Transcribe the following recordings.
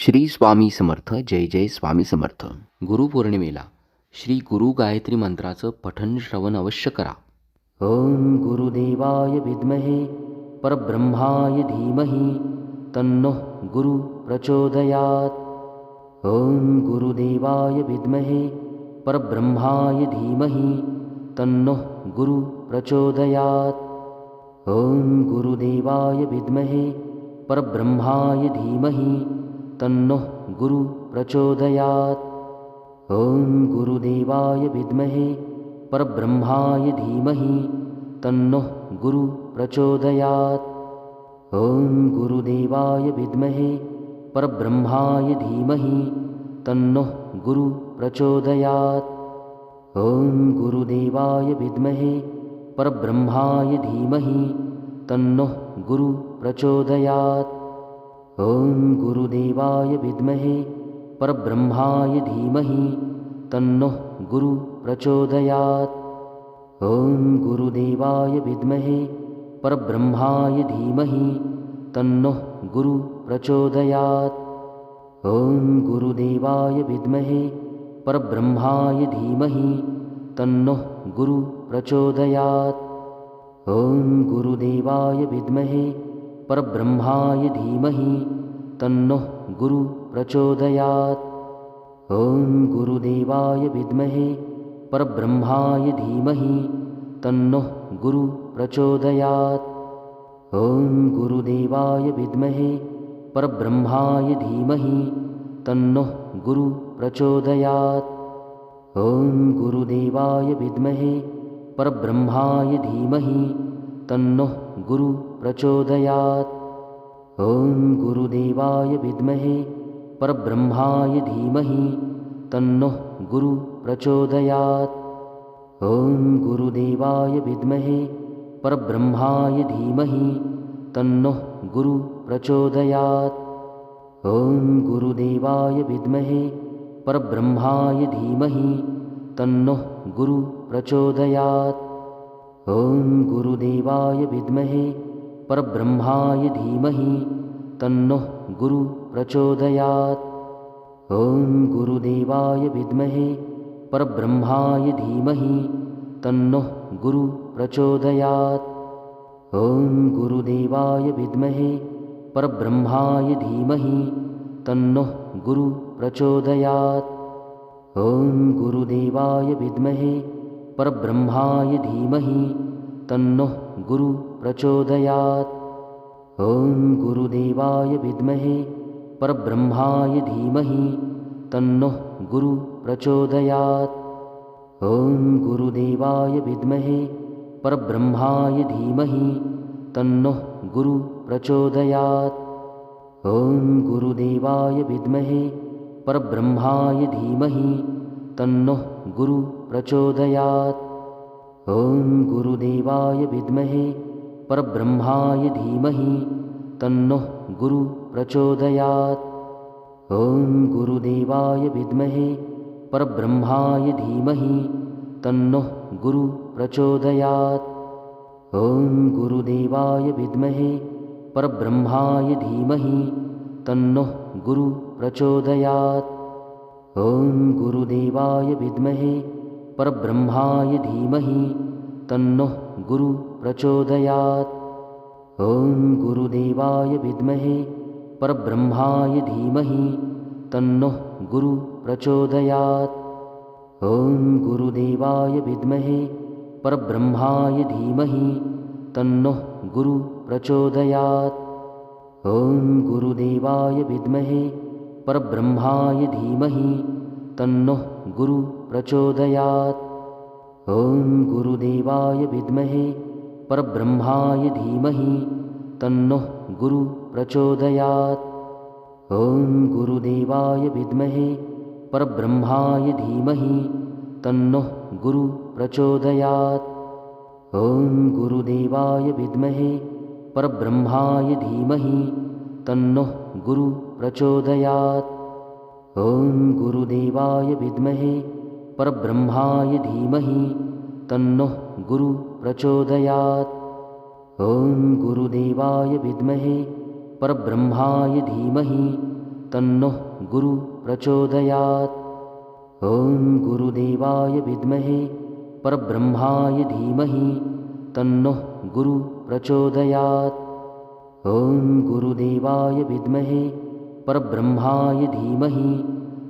श्री स्वामी समर्थ. जय जय स्वामी समर्थ. गुरुपौर्णिमेला श्री गुरु गायत्री मंत्राचं पठण श्रवण अवश्य करा. ओम गुरुदेवाय विद्महे परब्रह्माय धीमहि तन्नो गुरु प्रचोदयात्. ओम गुरुदेवाय विद्महे परब्रह्माय धीमहि तन्नो गुरु प्रचोदयात्. ओम गुरुदेवाय विद्महे परब्रह्माय धीमहि तन्नो गुरु प्रचोदयात्. ओम गुरुदेवाय विद्महे परब्रह्माय धीमहि तन्नो गुरु प्रचोदयात्. ओम गुरुदेवाय विद्महे परब्रह्माय धीमहि तन्नो गुरु प्रचोदयात्. ओम गुरुदेवाय विद्महे परब्रह्माय धीमहि तन्नो गुरु प्रचोदयात्. ओम गुरुदेवाय विद्महे परब्रह्माय धीमहि तन्नो गुरु प्रचोदयात्. ओम गुरुदेवाय विद्महे परब्रह्माय धीमहि तन्नो गुरु प्रचोदयात्. ओम गुरुदेवाय विद्महे परब्रह्माय धीमहि तन्नो गुरु प्रचोदयात्. ओम गुरुदेवाय विद्महे परब्रह्माय धीमहि तन्नो गुरु प्रचोदयात्. ओम गुरुदेवाय विद्महे परब्रह्माय धीमहि तन्नो गुरु प्रचोदयात्. ओम गुरुदेवाय विद्महे परब्रह्माय धीमहि तन्नो गुरु प्रचोदयात्. ओम गुरुदेवाय विद्महे परब्रह्माय धीमहि तन्नो गुरु प्रचोदयात्. ओम गुरुदेवाय विद्महे परब्रह्माय धीमहि तन्नो गुरु प्रचोदयात्. ओम गुरुदेवाय विद्महे परब्रह्माय धीमहि तन्नो गुरु प्रचोदयात्. ओम गुरुदेवाय विद्महे परब्रह्माय धीमहि तन्नो गुरु प्रचोदयात्. ओम गुरुदेवाय विद्महे परब्रह्माय धीमहि तन्नो गुरु प्रचोदयात्. ओम गुरुदेवाय विद्महे परब्रह्माय धीमहि तन्नो गुरु प्रचोदयात्. ओम गुरुदेवाय विद्महे परब्रह्माय धीमहि तन्नो गुरु प्रचोदयात्. ओम गुरुदेवाय विद्महे परब्रह्माय धीमहि तन्नो गुरु प्रचोदयात्. ओम गुरुदेवाय विद्महे परब्रह्माय धीमहि तन्नो गुरु प्रचोदयात्. ओम गुरुदेवाय विद्महे परब्रह्माय धीमहि तन्नो गुरु प्रचोदयात्. ओम गुरुदेवाय विद्महे परब्रह्माय धीमहि तन्नो गुरु प्रचोदयात्. ओम गुरुदेवाय विद्महे परब्रह्माय धीमहि तन्नो गुरु प्रचोदयात्. ओम गुरुदेवाय विद्महे परब्रह्माय धीमहि तन्नो गुरु प्रचोदयात्. ओम गुरुदेवाय विद्महे परब्रह्माय धीमहि तन्नो गुरु प्रचोदयात्. ओम गुरुदेवाय विद्महे परब्रह्माय धीमहि तन्नो गुरु प्रचोदयात्. ओम गुरुदेवाय विद्महे परब्रह्माय धीमहि तन्नो गुरु प्रचोदयात्. ओम गुरुदेवाय विद्महे परब्रह्माय धीमहि तन्नो गुरु प्रचोदयात्. ओम गुरुदेवाय विद्महे परब्रह्माय धीमहि तन्नो गुरु प्रचोदयात्. ओम गुरुदेवाय विद्महे परब्रह्माय धीमहि तन्नो गुरु प्रचोदयात्. ओम गुरुदेवाय विद्महे परब्रह्माय धीमहि तन्नो गुरु प्रचोदयात्. ओम गुरुदेवाय विद्महे परब्रह्माय धीमहि तन्नो गुरु प्रचोदयात्. ओम गुरुदेवाय विद्महे परब्रह्माय धीमहि तन्नो गुरु प्रचोदयात्. ओम गुरुदेवाय विद्महे परब्रह्माय धीमहि तन्नः गुरु प्रचोदयात्। ॐ गुरुदेवाय विद्महे परब्रह्माय धीमहि तन्नः गुरु प्रचोदयात्। ॐ गुरुदेवाय विद्महे परब्रह्माय धीमहि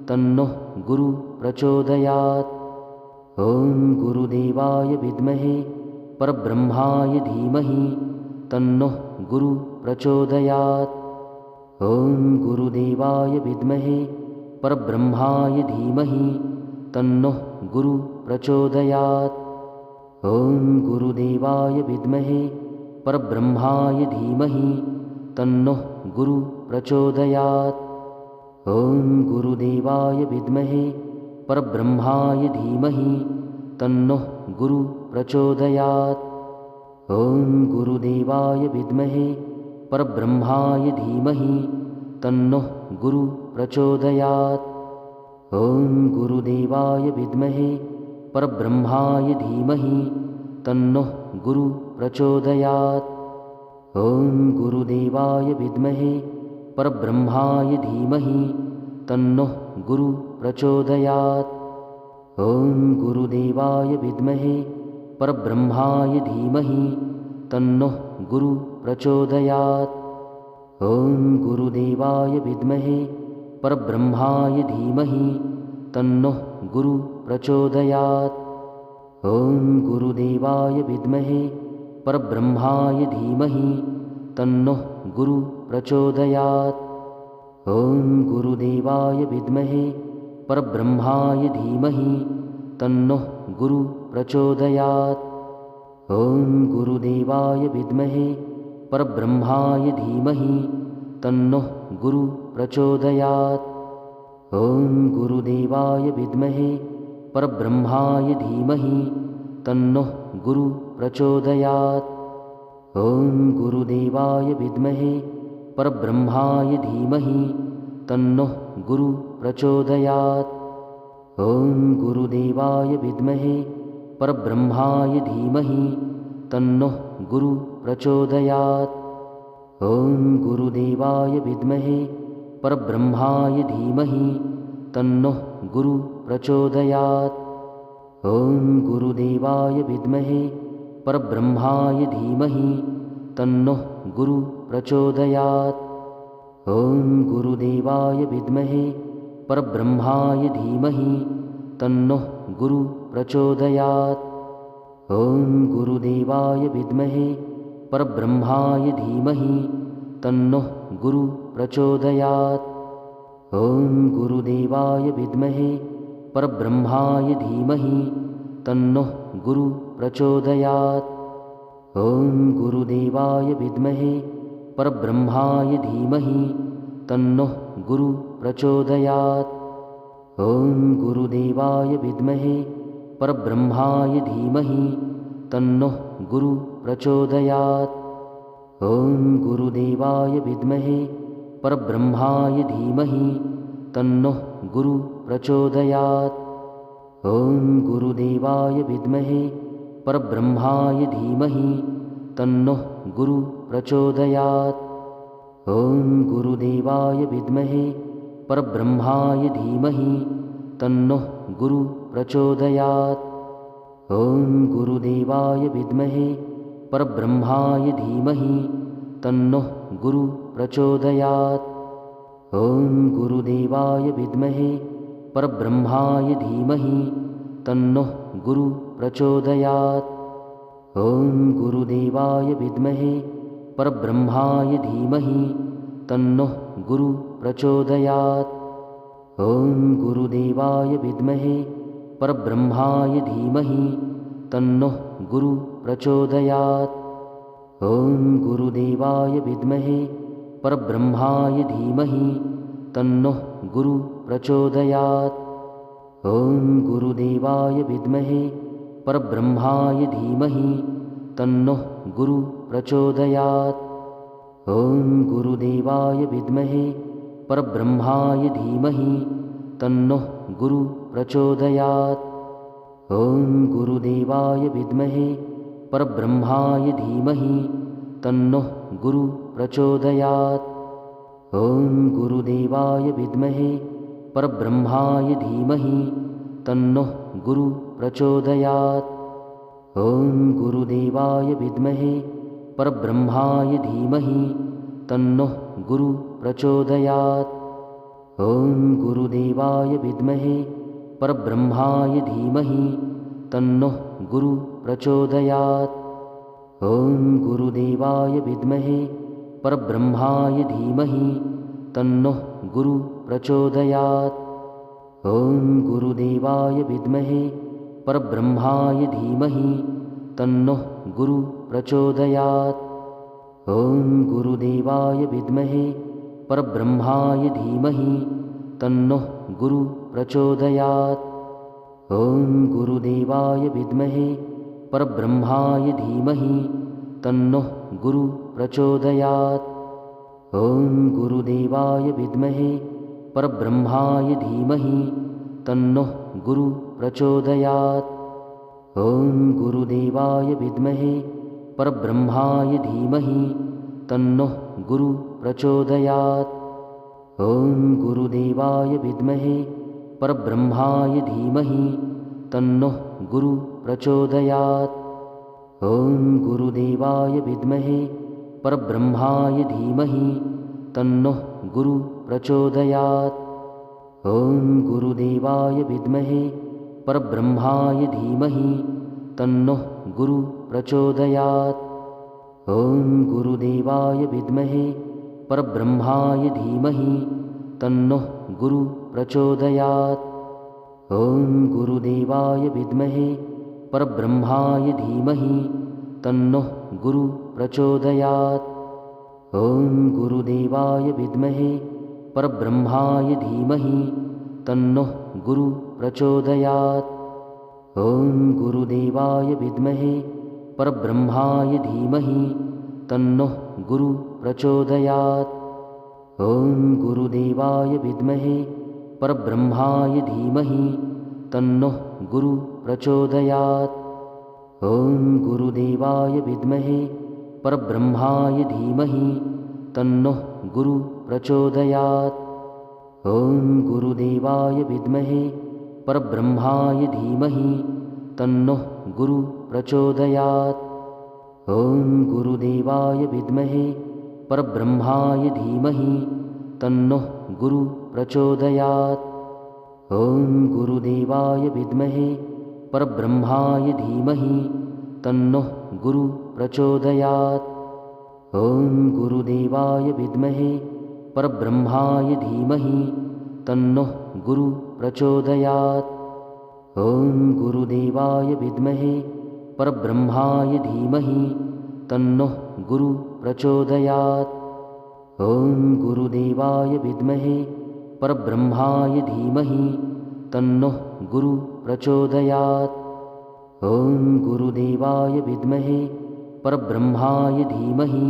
तन्नः गुरु प्रचोदयात्। ॐ गुरुदेवाय विद्महे परब्रह्माय धीमहि तन्नः गुरु प्रचोदयात्। ॐ गुरुदेवाय विद्महे परब्रह्माय धीमहि तन्नः गुरु प्रचोदयात्। ॐ गुरुदेवाय विद्महे परब्रह्माय धीमहि तन्नः गुरु प्रचोदयात्। ॐ गुरुदेवाय विद्महे परब्रह्माय धीमहि तन्नः गुरु प्रचोदयात्। ॐ गुरुदेवाय विद्महे परब्रह्माय धीमहि तन्नः गुरु प्रचोदयात्। ॐ गुरुदेवाय विद्महे परब्रह्माय धीमहि तन्नः गुरु प्रचोदयात्। ॐ गुरुदेवाय विद्महे परब्रह्माय धीमहि तन्नः गुरु प्रचोदयात्। ॐ गुरुदेवाय विद्महे परब्रह्माय धीमहि तन्नः गुरु प्रचोदयात्। ॐ गुरुदेवाय विद्महे परब्रह्माय धीमहि तन्नः गुरु प्रचोदयात्। ॐ गुरुदेवाय विद्महे परब्रह्माय धीमहि तन्नः गुरु प्रचोदयात्। ॐ गुरुदेवाय विद्महे परब्रह्माय धीमहि तन्नः गुरु प्रचोदयात्। ॐ गुरुदेवाय विद्महे परब्रह्माय धीमहि तन्नः गुरु प्रचोदयात्। ॐ गुरुदेवाय विद्महे परब्रह्माय धीमहि तन्नः गुरु प्रचोदयात्। ॐ गुरुदेवाय विद्महे परब्रह्माय धीमहि तन्नः गुरु प्रचोदयात्। ॐ गुरुदेवाय विद्महे परब्रह्माय धीमहि तन्नः गुरु प्रचोदयात्। ॐ गुरुदेवाय विद्महे परब्रह्माय धीमहि तन्नः गुरु प्रचोदयात्। ॐ गुरुदेवाय विद्महे परब्रह्माय धीमहि तन्नः गुरु प्रचोदयात्। ॐ गुरुदेवाय विद्महे परब्रह्माय धीमहि तन्नः गुरु प्रचोदयात्। ॐ गुरुदेवाय विद्महे परब्रह्माय धीमहि तन्नः गुरु प्रचोदयात्। ॐ गुरुदेवाय विद्महे परब्रह्माय धीमहि तन्नः गुरु प्रचोदयात्। ॐ गुरुदेवाय विद्महे परब्रह्माय धीमहि तन्नः गुरु प्रचोदयात्। ॐ गुरुदेवाय विद्महे परब्रह्माय धीमहि तन्नः गुरु प्रचोदयात्। ॐ गुरुदेवाय विद्महे परब्रह्माय धीमहि तन्नः गुरु प्रचोदयात्। ॐ गुरुदेवाय विद्महे परब्रह्माय धीमहि तन्नः गुरु प्रचोदयात्। ॐ गुरुदेवाय विद्महे परब्रह्माय धीमहि तन्नः गुरु प्रचोदयात्। ॐ गुरुदेवाय विद्महे परब्रह्माय धीमहि तन्नः गुरु प्रचोदयात्। ॐ गुरुदेवाय विद्महे परब्रह्माय धीमहि तन्नः गुरु प्रचोदयात्। ॐ गुरुदेवाय विद्महे परब्रह्माय धीमहि तन्नः गुरु प्रचोदयात्। ॐ गुरुदेवाय विद्महे परब्रह्माय धीमहि तन्नः गुरु प्रचोदयात्। ॐ गुरुदेवाय विद्महे परब्रह्माय धीमहि तन्नः गुरु प्रचोदयात्। ॐ गुरुदेवाय विद्महे परब्रह्माय धीमहि तन्नः गुरु प्रचोदयात्। ॐ गुरुदेवाय विद्महे परब्रह्माय धीमहि तन्नः गुरु प्रचोदयात्। ॐ गुरुदेवाय विद्महे परब्रह्माय धीमहि तन्नः गुरु प्रचोदयात्। ॐ गुरुदेवाय विद्महे परब्रह्माय धीमहि तन्नः गुरुः प्रचोदयात्। ॐ गुरुदेवाय विद्महे परब्रह्माय धीमहि तन्नः गुरुः प्रचोदयात्। ॐ गुरुदेवाय विद्महे परब्रह्माय धीमहि तन्नः गुरुः प्रचोदयात्। ॐ गुरुदेवाय विद्महे परब्रह्माय धीमहि तन्नः गुरुः प्रचोदयात्। ॐ गुरुदेवाय विद्महे परब्रह्माय धीमहि तन्नः गुरुः प्रचोदयात्। ॐ गुरुदेवाय विद्महे परब्रह्माय धीमहि तन्नः गुरुः प्रचोदयात्। ॐ गुरुदेवाय विद्महे परब्रह्माय धीमहि तन्नः गुरुः प्रचोदयात्। ॐ गुरुदेवाय विद्महे परब्रह्माय धीमहि तन्नः गुरुः प्रचोदयात्। ॐ गुरुदेवाय विद्महे परब्रह्माय धीमहि तन्नः गुरुः प्रचोदयात्। ॐ गुरुदेवाय विद्महे परब्रह्माय धीमहि तन्नः गुरुः प्रचोदयात्। ॐ गुरुदेवाय विद्महे परब्रह्माय धीमहि तन्नः गुरुः प्रचोदयात्। ॐ गुरुदेवाय विद्महे परब्रह्माय धीमहि तन्नः गुरुः प्रचोदयात्। ॐ गुरुदेवाय विद्महे परब्रह्माय धीमहि तन्नः गुरुः प्रचोदयात्। ॐ गुरुदेवाय विद्महे परब्रह्माय धीमहि तन्नः गुरुः प्रचोदयात्। ॐ गुरुदेवाय विद्महे परब्रह्माय धीमहि तन्नः गुरुः प्रचोदयात्। ॐ गुरुदेवाय विद्महे परब्रह्माय धीमहि तन्नः गुरुः प्रचोदयात्। ॐ गुरुदेवाय विद्महे परब्रह्माय धीमहि तन्नः गुरुः प्रचोदयात्। ॐ गुरुदेवाय विद्महे परब्रह्माय धीमहि तन्नः गुरुः प्रचोदयात्। ॐ गुरुदेवाय विद्महे परब्रह्माय धीमहि तन्नः गुरुः प्रचोदयात्। ॐ गुरुदेवाय विद्महे परब्रह्माय धीमहि तन्नः गुरुः प्रचोदयात्। ॐ गुरुदेवाय विद्महे परब्रह्माय धीमहि तन्नः गुरुः प्रचोदयात्। ॐ गुरुदेवाय विद्महे परब्रह्माय धीमहि तन्नः गुरुः प्रचोदयात्। ॐ गुरुदेवाय विद्महे परब्रह्माय धीमहि तन्नः गुरुः प्रचोदयात्। ॐ गुरुदेवाय विद्महे परब्रह्माय धीमहि तन्नः गुरुः प्रचोदयात्। ॐ गुरुदेवाय विद्महे परब्रह्माय धीमहि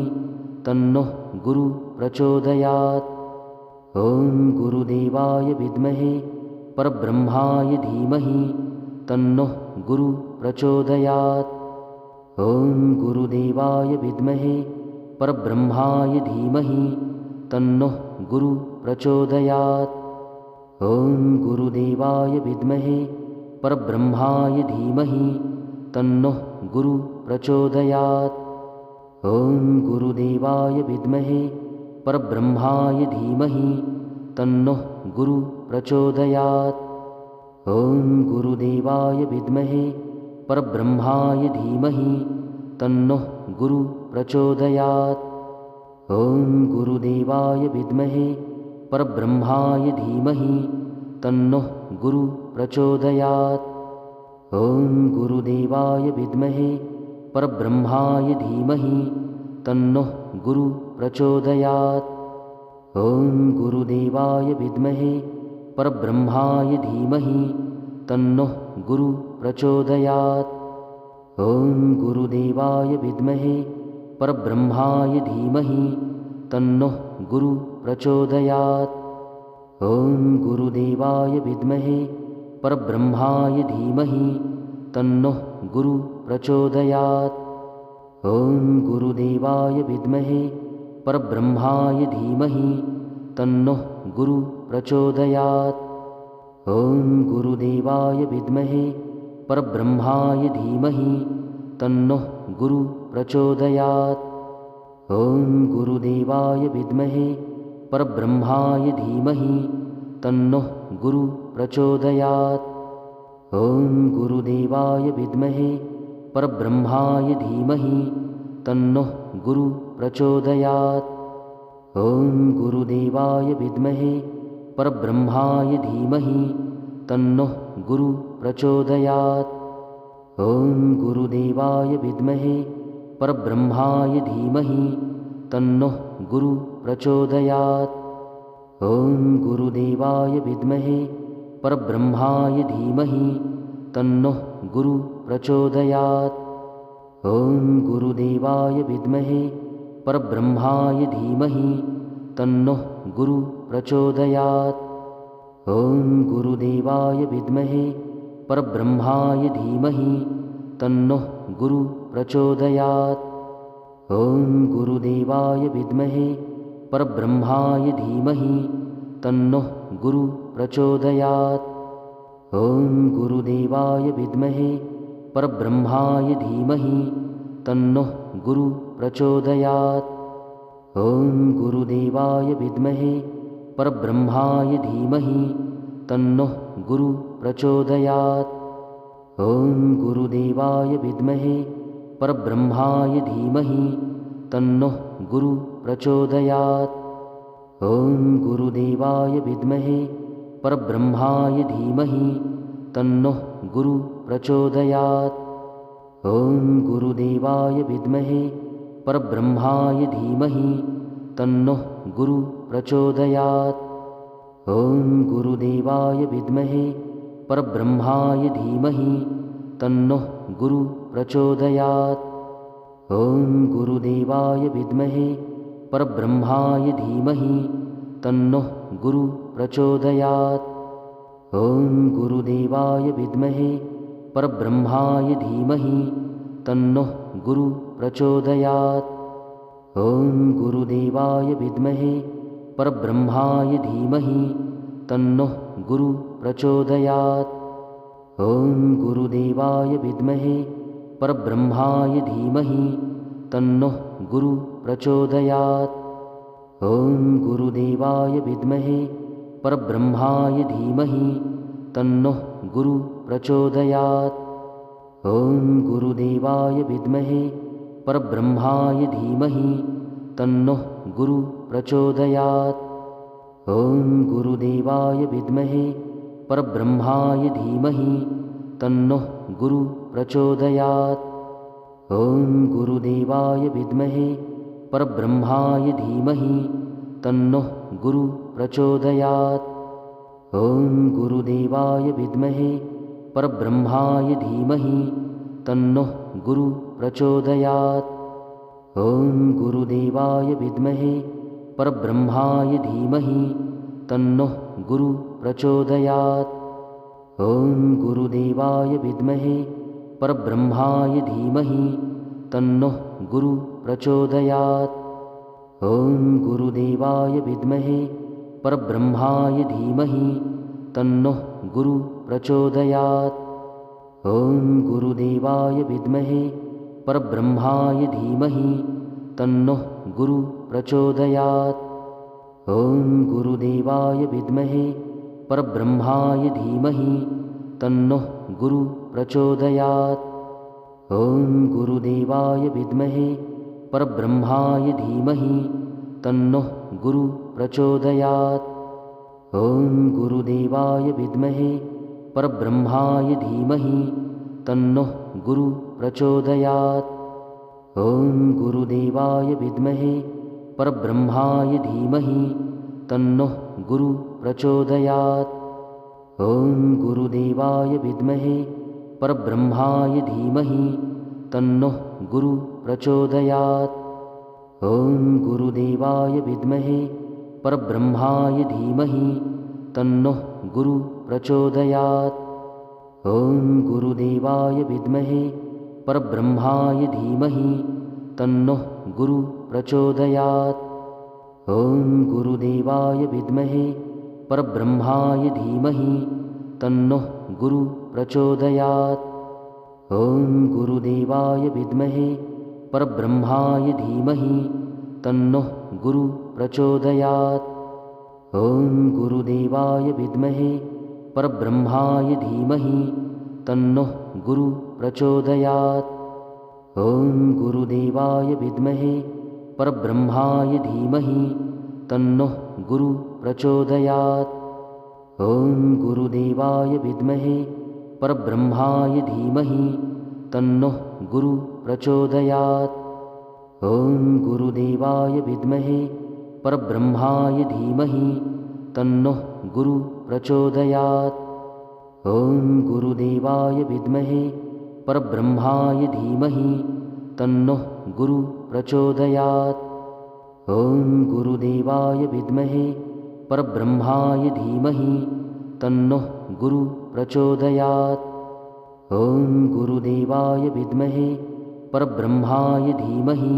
तन्नः गुरुः प्रचोदयात्। ॐ गुरुदेवाय विद्महे परब्रह्माय धीमहि तन्नः गुरुः प्रचोदयात्। ॐ गुरुदेवाय विद्महे परब्रह्माय धीमहि तन्नः गुरुः प्रचोदयात्। ॐ गुरुदेवाय विद्महे परब्रह्माय धीमहि तन्नः गुरुः प्रचोदयात्। ॐ गुरुदेवाय विद्महे परब्रह्माय धीमहि तन्नः गुरुः प्रचोदयात्। ॐ गुरुदेवाय विद्महे परब्रह्माय धीमहि तन्नः गुरुः प्रचोदयात्। ॐ गुरुदेवाय विद्महे परब्रह्माय धीमहि तन्नः गुरुः प्रचोदयात्। ॐ गुरुदेवाय विद्महे परब्रह्माय धीमहि तन्नः गुरुः प्रचोदयात्। ॐ गुरुदेवाय विद्महे परब्रह्माय धीमहि तन्नः गुरुः प्रचोदयात्। ॐ गुरुदेवाय विद्महे परब्रह्माय धीमहि तन्नः गुरुः प्रचोदयात्। ॐ गुरुदेवाय विद्महे परब्रह्माय धीमहि तन्नः गुरुः प्रचोदयात्। ॐ गुरुदेवाय विद्महे परब्रह्माय धीमहि तन्नः गुरुः प्रचोदयात्। ॐ गुरुदेवाय विद्महे परब्रह्माय धीमहि तन्नः गुरुः प्रचोदयात्। ॐ गुरुदेवाय विद्महे परब्रह्माय धीमहि तन्नः गुरुः प्रचोदयात्। ॐ गुरुदेवाय विद्महे परब्रह्माय धीमहि तन्नः गुरुः प्रचोदयात्। ॐ गुरुदेवाय विद्महे परब्रह्माय धीमहि तन्नः गुरुः प्रचोदयात्। ॐ गुरुदेवाय विद्महे परब्रह्माय धीमहि तन्नः गुरुः प्रचोदयात्। ॐ गुरुदेवाय विद्महे परब्रह्माय धीमहि तन्नः गुरुः प्रचोदयात्। ॐ गुरुदेवाय विद्महे परब्रह्माय धीमहि तन्नः गुरुः प्रचोदयात्। ॐ गुरुदेवाय विद्महे परब्रह्माय धीमहि तन्नः गुरुः प्रचोदयात्। ॐ गुरुदेवाय विद्महे परब्रह्माय धीमहि तन्नः गुरुः प्रचोदयात्। ॐ गुरुदेवाय विद्महे परब्रह्माय धीमहि तन्नः गुरुः प्रचोदयात्। ॐ गुरुदेवाय विद्महे परब्रह्माय धीमहि तन्नः गुरुः प्रचोदयात्। ॐ गुरुदेवाय विद्महे परब्रह्माय धीमहि तन्नः गुरुः प्रचोदयात्। ॐ गुरुदेवाय विद्महे परब्रह्माय धीमहि तन्नः गुरुः प्रचोदयात्। ॐ गुरुदेवाय विद्महे परब्रह्माय धीमहि तन्नः गुरुः प्रचोदयात्। ॐ गुरुदेवाय विद्महे परब्रह्माय धीमहि तन्नः गुरुः प्रचोदयात्। ॐ गुरुदेवाय विद्महे परब्रह्माय धीमहि तन्नः गुरुः प्रचोदयात्। ॐ गुरुदेवाय विद्महे परब्रह्माय धीमहि तन्नः गुरुः प्रचोदयात्। ॐ गुरुदेवाय विद्महे परब्रह्माय धीमहि तन्नः गुरुः प्रचोदयात्। ॐ गुरुदेवाय विद्महे परब्रह्माय धीमहि तन्नः गुरुः प्रचोदयात्। ॐ गुरुदेवाय विद्महे परब्रह्माय धीमहि तन्नः गुरुः प्रचोदयात्। ॐ गुरुदेवाय विद्महे परब्रह्माय धीमहि तन्नः गुरुः प्रचोदयात्। ॐ गुरुदेवाय विद्महे परब्रह्माय धीमहि तन्नः गुरुः प्रचोदयात्। ॐ गुरुदेवाय विद्महे परब्रह्माय धीमहि तन्नः गुरुः प्रचोदयात्। ॐ गुरुदेवाय विद्महे परब्रह्माय धीमहि तन्नः गुरुः प्रचोदयात्। ॐ गुरुदेवाय विद्महे परब्रह्माय धीमहि तन्नः गुरुः प्रचोदयात्। ॐ गुरुदेवाय विद्महे परब्रह्माय धीमहि तन्नः गुरुः प्रचोदयात्। ॐ गुरुदेवाय विद्महे परब्रह्माय धीमहि तन्नः गुरुः प्रचोदयात्। ॐ गुरुदेवाय विद्महे परब्रह्माय धीमहि तन्नः गुरुः प्रचोदयात्। ॐ गुरुदेवाय विद्महे परब्रह्माय धीमहि तन्नः गुरुः प्रचोदयात्। ॐ गुरुदेवाय विद्महे परब्रह्माय धीमहि तन्नः गुरुः प्रचोदयात्। ॐ गुरुदेवाय विद्महे परब्रह्माय धीमहि तन्नः गुरुः प्रचोदयात्। ॐ गुरुदेवाय विद्महे परब्रह्माय धीमहि तन्नः गुरुः प्रचोदयात्। ॐ गुरुदेवाय विद्महे परब्रह्माय धीमहि तन्नः गुरुः प्रचोदयात्। ॐ गुरुदेवाय विद्महे परब्रह्माय धीमहि तन्नः गुरुः प्रचोदयात्। ॐ गुरुदेवाय विद्महे परब्रह्माय धीमहि तन्नः गुरुः प्रचोदयात्। ॐ गुरुदेवाय विद्महे परब्रह्माय धीमहि तन्नः गुरु प्रचोदयात्। ॐ गुरुदेवाय विद्महे परब्रह्माय धीमहि तन्नः गुरु प्रचोदयात्। ॐ गुरुदेवाय विद्महे परब्रह्माय धीमहि तन्नः गुरु प्रचोदयात्। ॐ गुरुदेवाय विद्महे परब्रह्माय धीमहि तन्नः गुरु प्रचोदयात्। ॐ गुरुदेवाय विद्महे परब्रह्माय धीमहि तन्नः गुरु प्रचोदयात्। ॐ गुरुदेवाय विद्महे परब्रह्माय धीमहि तन्नः गुरु प्रचोदयात्। ॐ गुरुदेवाय विद्महे परब्रह्माय धीमहि तन्नः गुरु प्रचोदयात्। ॐ गुरुदेवाय विद्महे परब्रह्माय धीमहि तन्नः गुरु प्रचोदयात्। ॐ गुरुदेवाय विद्महे परब्रह्माय धीमहि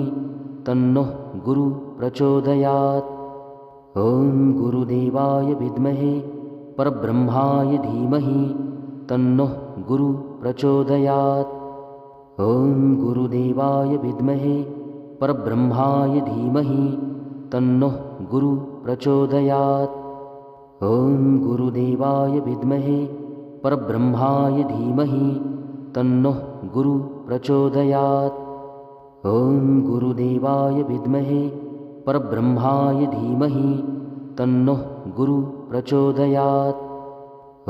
तन्नः गुरु प्रचोदयात्। ॐ गुरुदेवाय विद्महे परब्रह्माय धीमहि तन्नः गुरु प्रचोदयात्। ॐ गुरुदेवाय विद्महे परब्रह्माय धीमहि तन्नः गुरु प्रचोदयात्। ॐ गुरुदेवाय विद्महे परब्रह्माय धीमहि तन्नः गुरु प्रचोदयात्। ॐ गुरुदेवाय विद्महे परब्रह्माय धीमहि तन्नः गुरु प्रचोदयात्।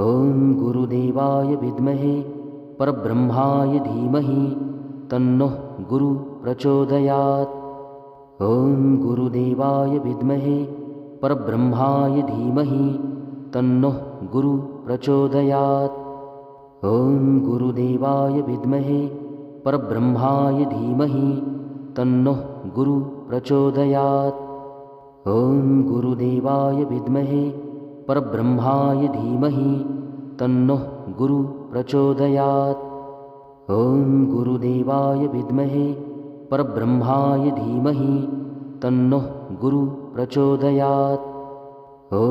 ॐ गुरुदेवाय विद्महे परब्रह्माय धीमहि तन्नः गुरु प्रचोदयात्। ॐ गुरुदेवाय विद्महे परब्रह्माय धीमहि तन्नः गुरु प्रचोदयात्। ॐ गुरुदेवाय विद्महे परब्रह्माय धीमहि तन्नः गुरु प्रचोदयात्। ॐ गुरुदेवाय विद्महे परब्रह्माय धीमहि तन्नः गुरु प्रचोदयात्। ॐ गुरुदेवाय विद्महे परब्रह्माय धीमहि तन्नः गुरु प्रचोदयात्। ॐ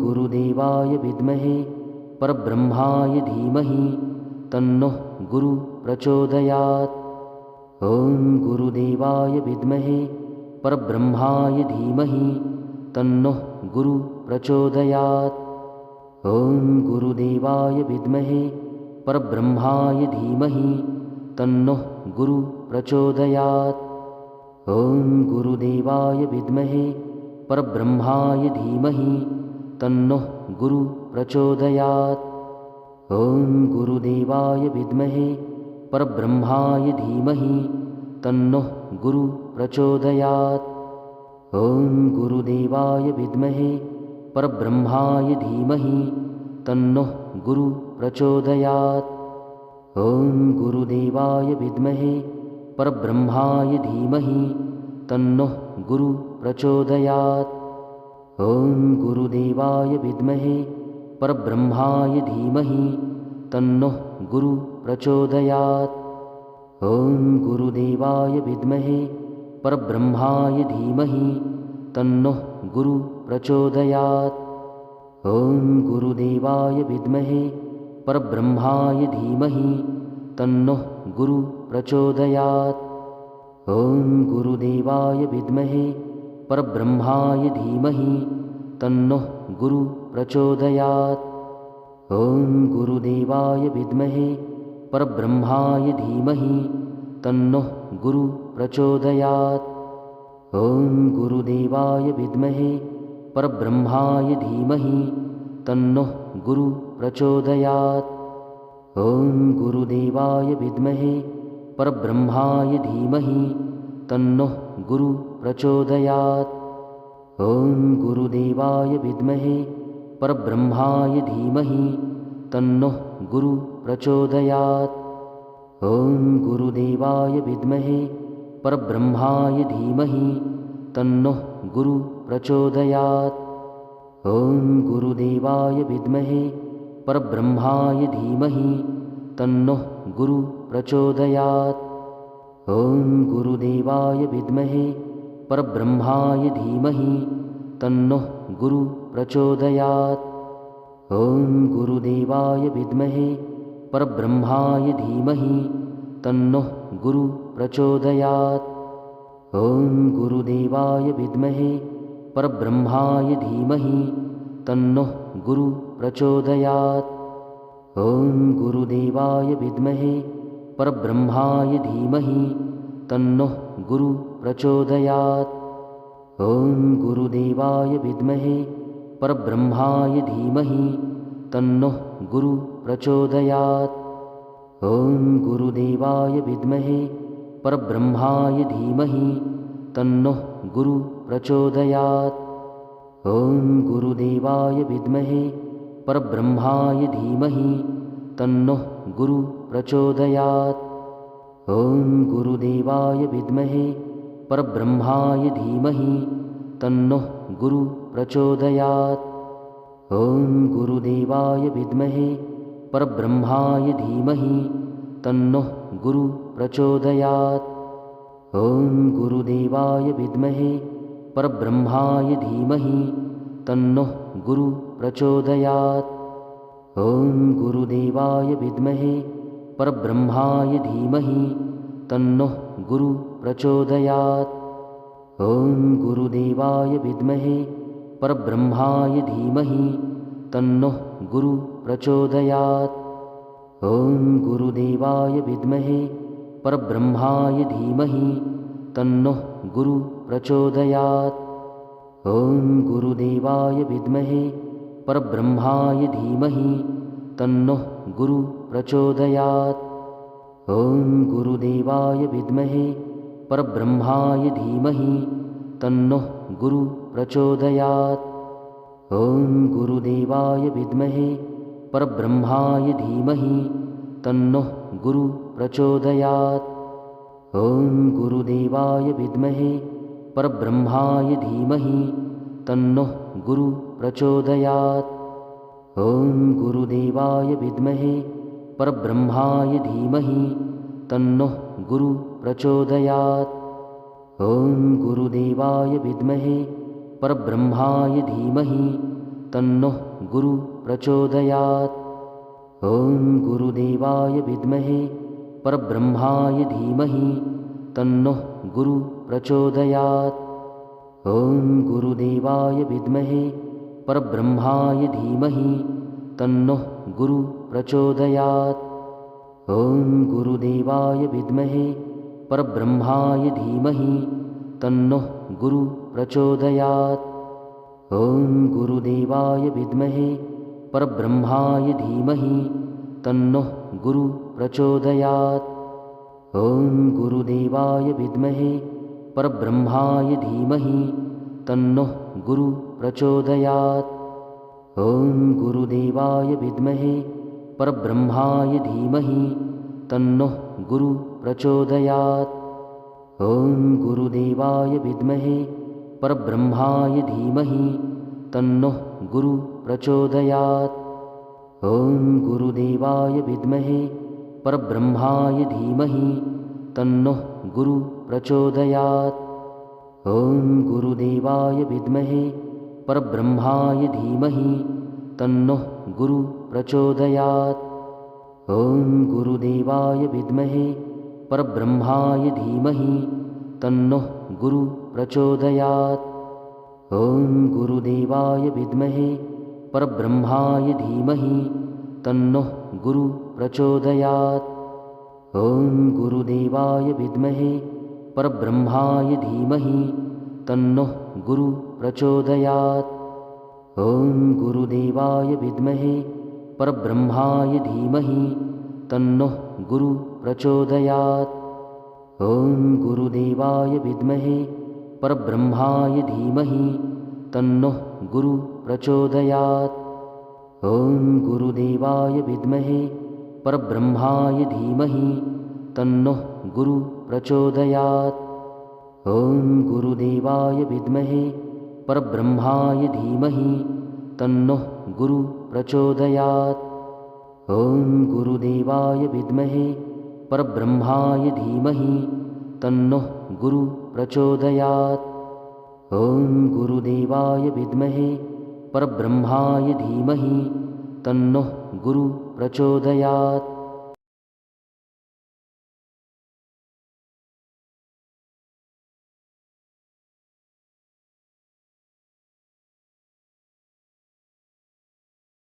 गुरुदेवाय विद्महे परब्रह्माय धीमहि तन्नः गुरु प्रचोदयात्। ॐ गुरुदेवाय विद्महे परब्रह्माय धीमहि तन्नः गुरु प्रचोदयात्। ॐ गुरुदेवाय विद्महे परब्रह्माय धीमहि तन्नः गुरु प्रचोदयात्। ॐ गुरुदेवाय विद्महे परब्रह्माय धीमहि तन्नः गुरु प्रचोदयात्। ॐ गुरुदेवाय विद्महे परब्रह्माय धीमहि तन्नः गुरु प्रचोदयात्। ॐ गुरुदेवाय विद्महे परब्रह्माय धीमहि तन्नः गुरु प्रचोदयात्। ॐ गुरुदेवाय विद्महे परब्रह्माय धीमहि तन्नः गुरु प्रचोदयात्। ॐ गुरुदेवाय विद्महे परब्रह्माय धीमहि तन्नः गुरु प्रचोदयात्। ॐ गुरुदेवाय विद्महे परब्रह्माय धीमहि तन्नः गुरु प्रचोदयात्। ॐ गुरुदेवाय विद्महे परब्रह्माय धीमहि तन्नः गुरु प्रचोदयात्। ॐ गुरुदेवाय विद्महे परब्रह्माय धीमहि तन्नः गुरु प्रचोदयात्। ॐ गुरुदेवाय विद्महे परब्रह्माय धीमहि तन्नः गुरु प्रचोदयात्। ॐ गुरुदेवाय विद्महे परब्रह्माय धीमहि तन्नः गुरु प्रचोदयात्। ॐ गुरुदेवाय विद्महे परब्रह्माय धीमहि तन्नः गुरु प्रचोदयात्। ॐ गुरुदेवाय विद्महे परब्रह्माय धीमहि तन्नः गुरु प्रचोदयात्। ॐ गुरुदेवाय विद्महे परब्रह्माय धीमहि तन्नः गुरु प्रचोदयात्। ॐ गुरुदेवाय विद्महे परब्रह्माय धीमहि तन्नः गुरु प्रचोदयात्। ॐ गुरुदेवाय विद्महे परब्रह्माय धीमहि तन्नः गुरु प्रचोदयात्। ॐ गुरुदेवाय विद्महे परब्रह्माय धीमहि तन्नः गुरु प्रचोदयात्। ॐ गुरुदेवाय विद्महे परब्रह्माय धीमहि तन्नः गुरु प्रचोदयात्। ॐ गुरुदेवाय विद्महे परब्रह्माय धीमहि तन्नः गुरु प्रचोदयात्। ॐ गुरुदेवाय विद्महे परब्रह्माय धीमहि तन्नः गुरु प्रचोदयात्। ॐ गुरुदेवाय विद्महे परब्रह्माय धीमहि तन्नः गुरु प्रचोदयात्। ॐ गुरुदेवाय विद्महे परब्रह्माय धीमहि तन्नः गुरु प्रचोदयात्। ॐ गुरुदेवाय विद्महे परब्रह्माय धीमहि तन्नः गुरु प्रचोदयात्। ॐ गुरुदेवाय विद्महे परब्रह्माय धीमहि तन्नः गुरु प्रचोदयात्। ॐ गुरुदेवाय विद्महे परब्रह्माय धीमहि तन्नः गुरु प्रचोदयात्। ॐ गुरुदेवाय विद्महे परब्रह्माय धीमहि तन्नः गुरु प्रचोदयात्। ॐ गुरुदेवाय विद्महे परब्रह्माय धीमहि तन्नः गुरु प्रचोदयात्। ॐ गुरुदेवाय विद्महे परब्रह्माय धीमहि तन्नः गुरु प्रचोदयात्। ॐ गुरुदेवाय विद्महे परब्रह्माय धीमहि तन्नः गुरु प्रचोदयात्। ॐ गुरुदेवाय विद्महे परब्रह्माय धीमहि तन्नः गुरु प्रचोदयात्। ॐ गुरुदेवाय विद्महे परब्रह्माय धीमहि तन्नः गुरु प्रचोदयात्। ॐ गुरुदेवाय विद्महे परब्रह्माय धीमहि तन्नः गुरु प्रचोदयात्। ॐ गुरुदेवाय विद्महे परब्रह्माय धीमहि तन्नः गुरु प्रचोदयात्। ॐ गुरुदेवाय विद्महे परब्रह्माय धीमहि तन्नः गुरु प्रचोदयात्। ॐ गुरुदेवाय विद्महे परब्रह्माय धीमहि तन्नः गुरु प्रचोदयात्। ॐ गुरुदेवाय विद्महे परब्रह्माय धीमहि तन्नः गुरु प्रचोदयात्। ॐ गुरुदेवाय विद्महे परब्रह्माय धीमहि तन्नः गुरु प्रचोदयात्। ॐ गुरुदेवाय विद्महे परब्रह्माय धीमहि तन्नः गुरु प्रचोदयात्। ॐ गुरुदेवाय विद्महे परब्रह्माय धीमहि तन्नः गुरु प्रचोदयात्। ॐ गुरुदेवाय विद्महे परब्रह्माय धीमहि तन्नः गुरु प्रचोदयात्। ॐ गुरुदेवाय विद्महे परब्रह्माय धीमहि तन्नः गुरु प्रचोदयात्। ॐ गुरुदेवाय विद्महे परब्रह्माय धीमहि तन्नः गुरु प्रचोदयात्। ॐ गुरुदेवाय विद्महे परब्रह्माय धीमहि तन्नः गुरु प्रचोदयात्। ॐ गुरुदेवाय विद्महे परब्रह्माय धीमहि तन्नः गुरु प्रचोदयात्। ॐ गुरुदेवाय विद्महे परब्रह्माय धीमहि तन्नः गुरु प्रचोदयात्। ॐ गुरुदेवाय विद्महे परब्रह्माय धीमहि तन्नः गुरु प्रचोदयात्। ॐ गुरुदेवाय विद्महे परब्रह्माय धीमहि तन्नः गुरु प्रचोदयात्। ॐ गुरुदेवाय विद्महे परब्रह्माय धीमहि तन्नः गुरु प्रचोदयात्। ॐ गुरुदेवाय विद्महे परब्रह्माय धीमहि तन्नः गुरु प्रचोदयात्। ॐ गुरुदेवाय विद्महे परब्रह्माय धीमहि तन्नः गुरु प्रचोदयात्। ॐ गुरुदेवाय विद्महे परब्रह्माय धीमहि तन्नः गुरु प्रचोदयात्। ॐ गुरुदेवाय विद्महे परब्रह्माय धीमहि तन्नः गुरुः प्रचोदयात्।